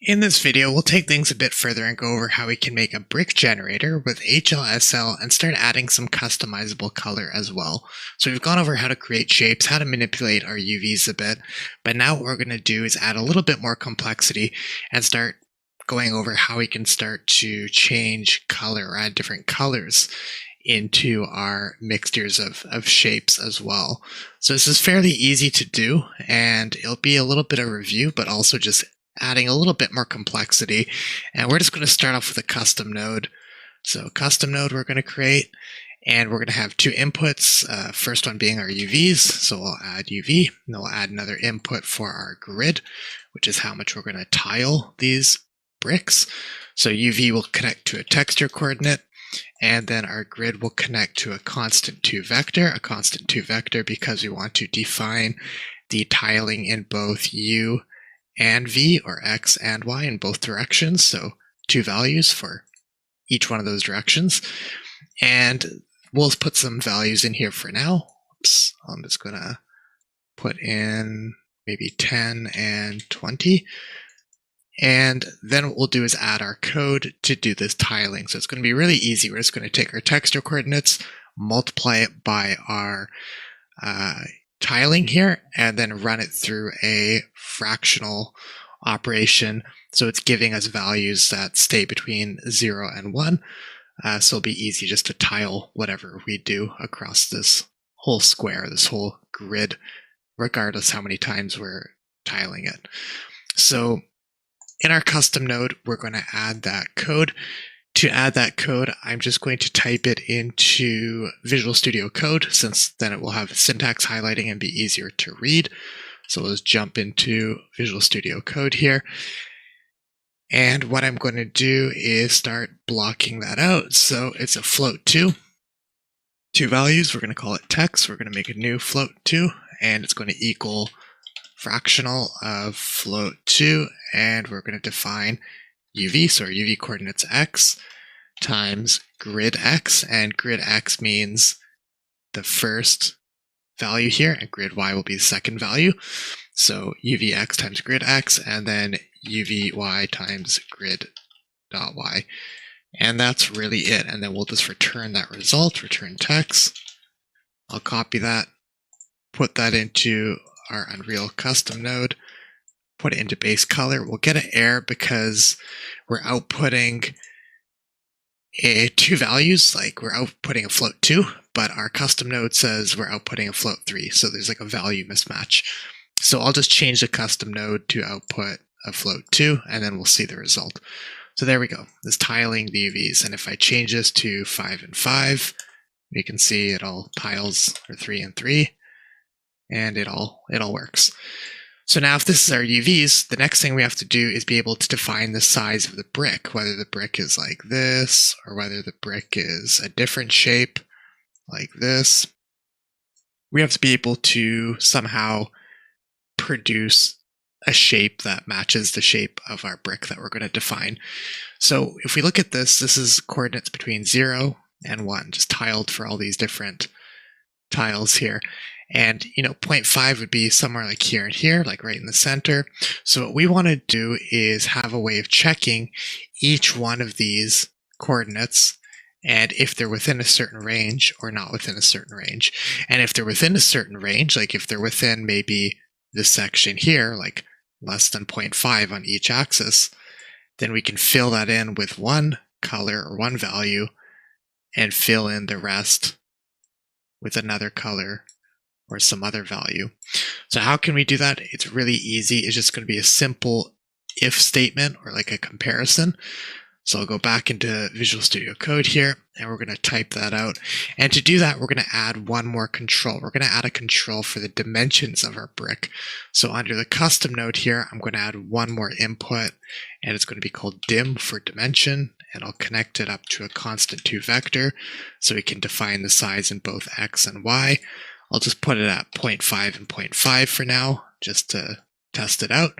In this video, we'll take things a bit further and go over how we can make a brick generator with HLSL and start adding some customizable color as well. So we've gone over how to create shapes, how to manipulate our UVs a bit, but now what we're going to do is add a little bit more complexity and start going over how we can start to change color or add different colors into our mixtures of shapes as well. So this is fairly easy to do, and it'll be a little bit of review, but also just adding a little bit more complexity. And we're just going to start off with a custom node. So custom node we're going to create, and we're going to have two inputs. First one being our UVs, so we'll add UV, and then we'll add another input for our grid, which is how much we're going to tile these bricks. So UV will connect to a texture coordinate, and then our grid will connect to a constant 2 vector, because we want to define the tiling in both U and V, or X and Y, in both directions. So 2 values for each one of those directions. And we'll put some values in here for now. Oops, I'm just going to put in maybe 10 and 20. And then what we'll do is add our code to do this tiling. So it's going to be really easy. We're just going to take our texture coordinates, multiply it by our tiling here, and then run it through a fractional operation. So it's giving us values that stay between 0 and 1. So it'll be easy just to tile whatever we do across this whole square, this whole grid, regardless how many times we're tiling it. So in our custom node, we're going to add that code. To add that code, I'm just going to type it into Visual Studio Code, since then it will have syntax highlighting and be easier to read. So let's jump into Visual Studio Code here. And what I'm going to do is start blocking that out. So it's a float2. 2 values, we're going to call it text. We're going to make a new float2, and it's going to equal fractional of float2, and we're going to define UV, so our UV coordinates X times grid X, and grid X means the first value here, and grid Y will be the second value. So UVX times grid X, and then UVY times grid dot Y. And that's really it. And then we'll just return that result, return text. I'll copy that, put that into our Unreal custom node, put it into base color. We'll get an error because we're outputting 2 values, like we're outputting a float2, but our custom node says we're outputting a float3, so there's like a value mismatch. So I'll just change the custom node to output a float2, and then we'll see the result. So there we go, this tiling the UVs, and if I change this to 5 and 5, we can see it all tiles, or 3 and 3, and it all works. So now if this is our UVs, the next thing we have to do is be able to define the size of the brick, whether the brick is like this, or whether the brick is a different shape, like this. We have to be able to somehow produce a shape that matches the shape of our brick that we're going to define. So if we look at this, this is coordinates between 0 and 1, just tiled for all these different tiles here. And, 0.5 would be somewhere like here and here, like right in the center. So what we want to do is have a way of checking each one of these coordinates, and if they're within a certain range or not within a certain range. And if they're within a certain range, like if they're within maybe this section here, like less than 0.5 on each axis, then we can fill that in with one color or one value and fill in the rest with another color or some other value. So how can we do that? It's really easy. It's just going to be a simple if statement, or like a comparison. So I'll go back into Visual Studio Code here, and we're going to type that out. And to do that, we're going to add one more control. We're going to add a control for the dimensions of our brick. So under the custom node here, I'm going to add one more input, and it's going to be called dim for dimension, and I'll connect it up to a constant 2 vector so we can define the size in both X and Y. I'll just put it at 0.5 and 0.5 for now, just to test it out.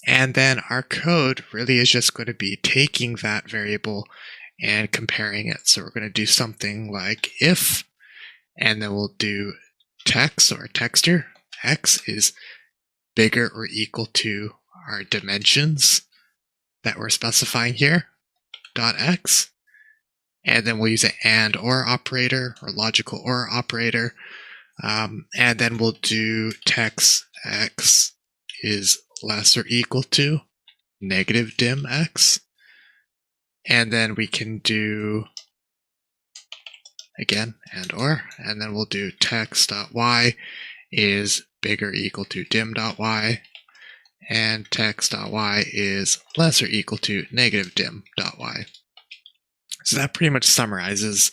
And then our code really is just going to be taking that variable and comparing it. So we're going to do something like if, and then we'll do text or texture. X is bigger or equal to our dimensions that we're specifying here, dot x, and then we'll use an and or operator or logical or operator, and then we'll do text x is less or equal to negative dim x, and then we can do again and then we'll do text.y is bigger or equal to dim.y, and text.y is less or equal to negative dim.y. So that pretty much summarizes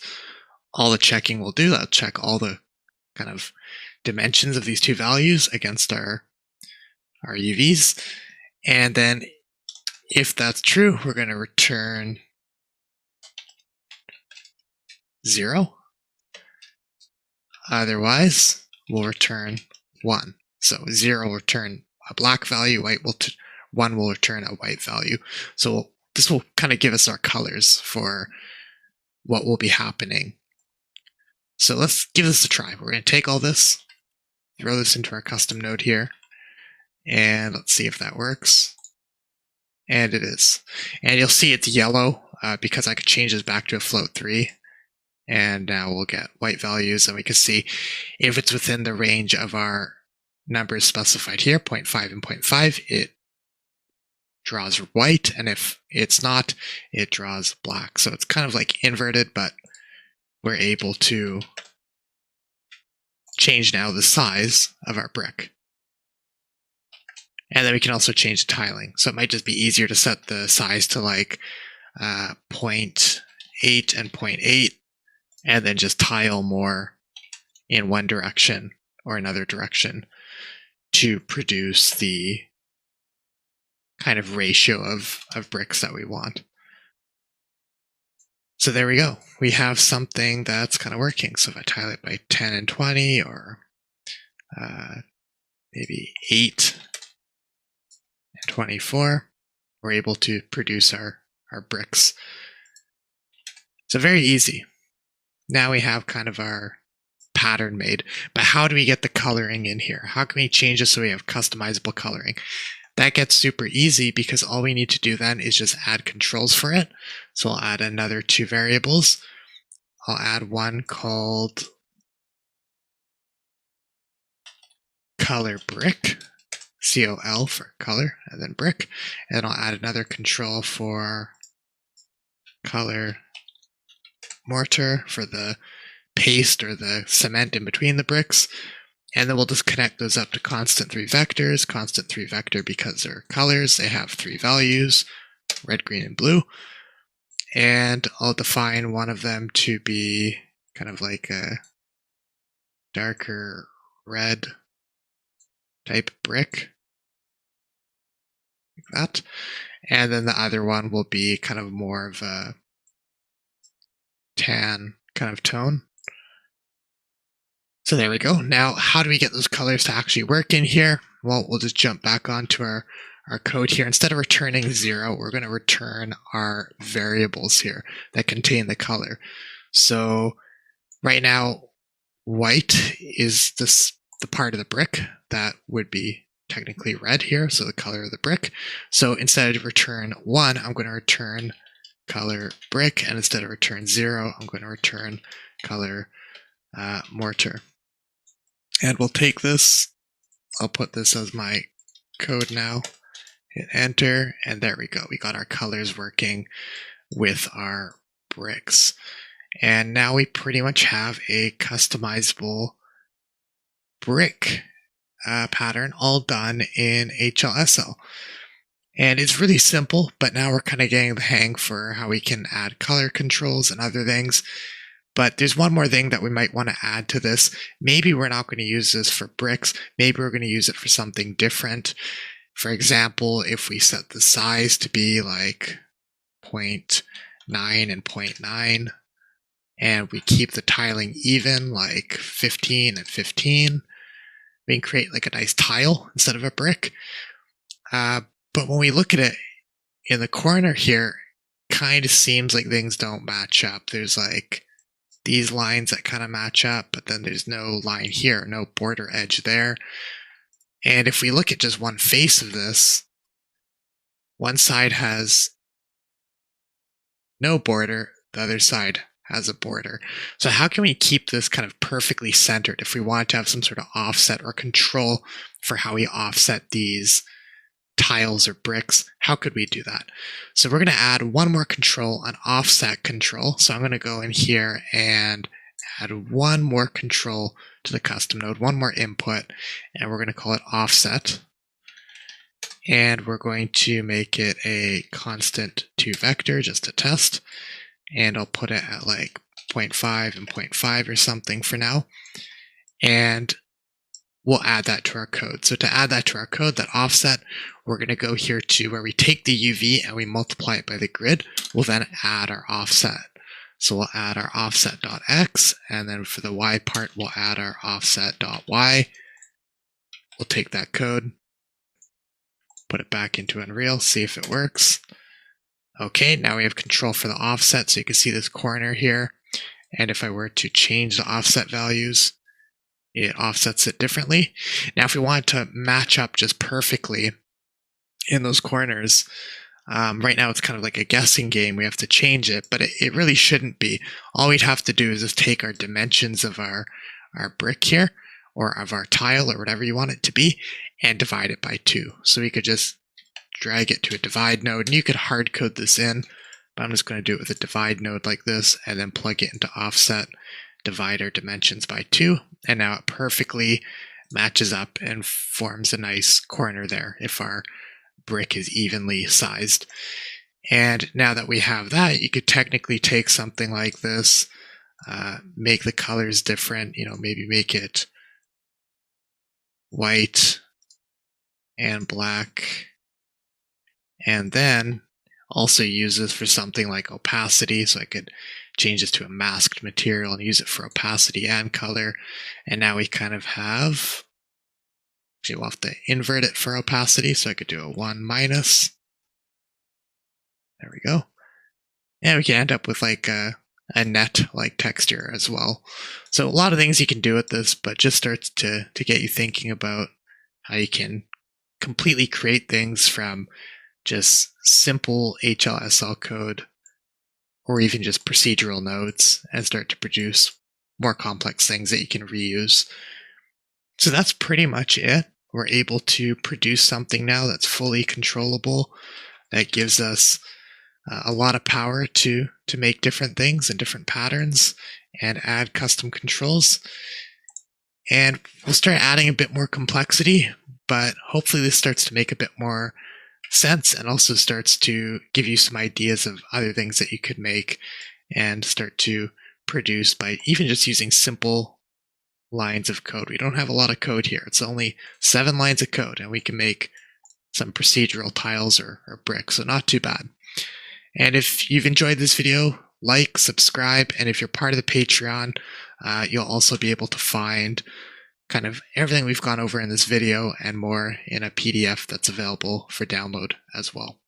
all the checking we'll do. That'll check all the kind of dimensions of these two values against our UVs. And then if that's true, we're going to return 0. Otherwise, we'll return 1. So 0 will return a black value, 1 will return a white value. So this will kind of give us our colors for what will be happening. So let's give this a try. We're going to take all this, throw this into our custom node here, and let's see if that works. And it is. And you'll see it's yellow because I could change this back to a float 3. And now we'll get white values, and we can see if it's within the range of our numbers specified here, 0.5 and 0.5, it draws white, and if it's not, it draws black. So it's kind of like inverted, but we're able to change now the size of our brick. And then we can also change the tiling. So it might just be easier to set the size to like 0.8 and 0.8, and then just tile more in one direction or another direction to produce the kind of ratio of bricks that we want. So there we go. We have something that's kind of working. So if I tile it by 10 and 20, or maybe 8 and 24, we're able to produce our bricks. So very easy. Now we have kind of our pattern made, but how do we get the coloring in here? How can we change this so we have customizable coloring? That gets super easy because all we need to do then is just add controls for it. So I'll add another 2 variables. I'll add one called color brick, COL for color, and then brick. And I'll add another control for color mortar for the paste or the cement in between the bricks. And then we'll just connect those up to constant 3 vectors. Constant 3 vector because they're colors. They have 3 values, red, green, and blue. And I'll define one of them to be kind of like a darker red type brick, like that. And then the other one will be kind of more of a tan kind of tone. So there we go. Now, how do we get those colors to actually work in here? Well, we'll just jump back onto our code here. Instead of returning 0, we're going to return our variables here that contain the color. So right now, white is the part of the brick that would be technically red here, so the color of the brick. So instead of return 1, I'm going to return color brick, and instead of return 0, I'm going to return color mortar. And we'll take this, I'll put this as my code now, hit enter, and there we go. We got our colors working with our bricks. And now we pretty much have a customizable brick pattern all done in HLSL. And it's really simple, but now we're kind of getting the hang for how we can add color controls and other things. But there's one more thing that we might want to add to this. Maybe we're not going to use this for bricks. Maybe we're going to use it for something different. For example, if we set the size to be like 0.9 and 0.9, and we keep the tiling even, like 15 and 15, we can create like a nice tile instead of a brick. But when we look at it in the corner here, kind of seems like things don't match up. There's like these lines that kind of match up, but then there's no line here, no border edge there. And if we look at just one face of this, one side has no border, the other side has a border. So how can we keep this kind of perfectly centered if we want to have some sort of offset or control for how we offset these tiles or bricks? How could we do that? So we're going to add one more control, an offset control. So I'm going to go in here and add one more control to the custom node, one more input, and we're going to call it offset. And we're going to make it a constant to vector just to test. And I'll put it at like 0.5 and 0.5 or something for now. And we'll add that to our code. So to add that to our code, that offset, we're going to go here to where we take the UV and we multiply it by the grid. We'll then add our offset. So we'll add our offset.x, and then for the y part, we'll add our offset.y. We'll take that code, put it back into Unreal, see if it works. Okay, now we have control for the offset, so you can see this corner here. And if I were to change the offset values, it offsets it differently. Now, if we want to match up just perfectly in those corners, right now it's kind of like a guessing game. We have to change it, but it really shouldn't be. All we'd have to do is just take our dimensions of our brick here, or of our tile, or whatever you want it to be, and divide it by 2. So we could just drag it to a divide node, and you could hard code this in, but I'm just going to do it with a divide node like this, and then plug it into offset, divide our dimensions by 2, and now it perfectly matches up and forms a nice corner there if our brick is evenly sized. And now that we have that, you could technically take something like this, make the colors different, maybe make it white and black, and then also use this for something like opacity. So I could change this to a masked material and use it for opacity and color. And now we kind of have, actually we'll have to invert it for opacity. So I could do a 1 minus. There we go. And we can end up with like a net-like texture as well. So a lot of things you can do with this, but just starts to get you thinking about how you can completely create things from just simple HLSL code or even just procedural nodes and start to produce more complex things that you can reuse. So that's pretty much it. We're able to produce something now that's fully controllable, that gives us a lot of power to make different things and different patterns and add custom controls. And we'll start adding a bit more complexity, but hopefully this starts to make a bit more sense and also starts to give you some ideas of other things that you could make and start to produce by even just using simple lines of code. We don't have a lot of code here. It's only 7 lines of code, and we can make some procedural tiles or bricks, so not too bad. And if you've enjoyed this video, like, subscribe, and if you're part of the Patreon, you'll also be able to find kind of everything we've gone over in this video and more in a PDF that's available for download as well.